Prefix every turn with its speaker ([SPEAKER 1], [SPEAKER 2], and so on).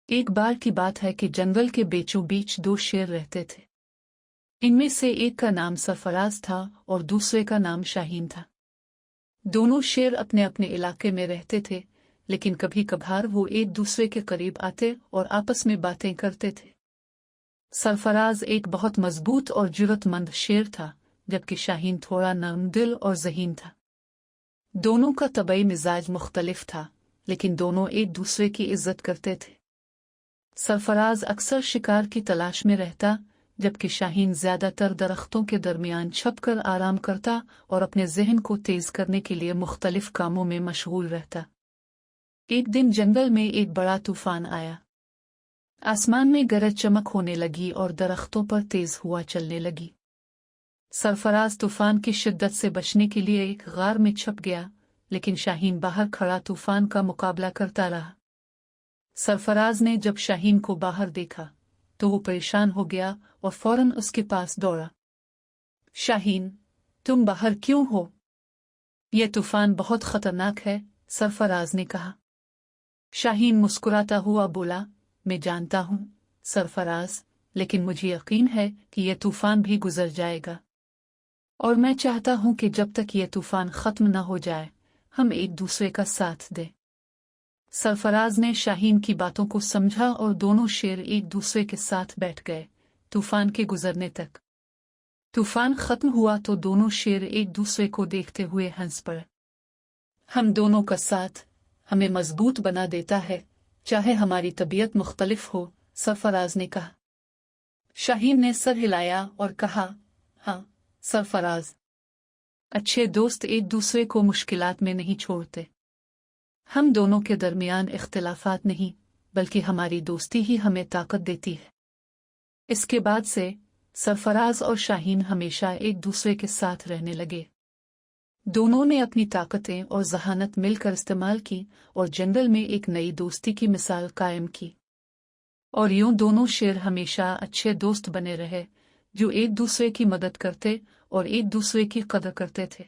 [SPEAKER 1] ایک بار کی بات ہے کہ جنگل کے بیچوں بیچ دو شیر رہتے تھے۔ ان میں سے ایک کا نام سرفراز تھا اور دوسرے کا نام شاہین تھا۔ دونوں شیر اپنے اپنے علاقے میں رہتے تھے، لیکن کبھی کبھار وہ ایک دوسرے کے قریب آتے اور آپس میں باتیں کرتے تھے۔ سرفراز ایک بہت مضبوط اور جرأت مند شیر تھا، جبکہ شاہین تھوڑا نرم دل اور ذہین تھا۔ دونوں کا طبعی مزاج مختلف تھا، لیکن دونوں ایک دوسرے کی عزت کرتے تھے۔ سرفراز اکثر شکار کی تلاش میں رہتا، جبکہ شاہین زیادہ تر درختوں کے درمیان چھپ کر آرام کرتا اور اپنے ذہن کو تیز کرنے کے لیے مختلف کاموں میں مشغول رہتا۔ ایک دن جنگل میں ایک بڑا طوفان آیا۔ آسمان میں گرج چمک ہونے لگی اور درختوں پر تیز ہوا چلنے لگی۔ سرفراز طوفان کی شدت سے بچنے کے لیے ایک غار میں چھپ گیا، لیکن شاہین باہر کھڑا طوفان کا مقابلہ کرتا رہا۔ سرفراز نے جب شاہین کو باہر دیکھا تو وہ پریشان ہو گیا اور فوراً اس کے پاس دوڑا۔ شاہین، تم باہر کیوں ہو؟ یہ طوفان بہت خطرناک ہے، سرفراز نے کہا۔ شاہین مسکراتا ہوا بولا، میں جانتا ہوں سرفراز، لیکن مجھے یقین ہے کہ یہ طوفان بھی گزر جائے گا، اور میں چاہتا ہوں کہ جب تک یہ طوفان ختم نہ ہو جائے ہم ایک دوسرے کا ساتھ دیں۔ سرفراز نے شاہین کی باتوں کو سمجھا اور دونوں شیر ایک دوسرے کے ساتھ بیٹھ گئے طوفان کے گزرنے تک۔ طوفان ختم ہوا تو دونوں شیر ایک دوسرے کو دیکھتے ہوئے ہنس پڑے۔ ہم دونوں کا ساتھ ہمیں مضبوط بنا دیتا ہے، چاہے ہماری طبیعت مختلف ہو، سرفراز نے کہا۔ شاہین نے سر ہلایا اور کہا، ہاں سرفراز، اچھے دوست ایک دوسرے کو مشکلات میں نہیں چھوڑتے۔ ہم دونوں کے درمیان اختلافات نہیں، بلکہ ہماری دوستی ہی ہمیں طاقت دیتی ہے۔ اس کے بعد سے سرفراز اور شاہین ہمیشہ ایک دوسرے کے ساتھ رہنے لگے۔ دونوں نے اپنی طاقتیں اور ذہانت مل کر استعمال کی اور جنگل میں ایک نئی دوستی کی مثال قائم کی۔ اور یوں دونوں شیر ہمیشہ اچھے دوست بنے رہے، جو ایک دوسرے کی مدد کرتے اور ایک دوسرے کی قدر کرتے تھے۔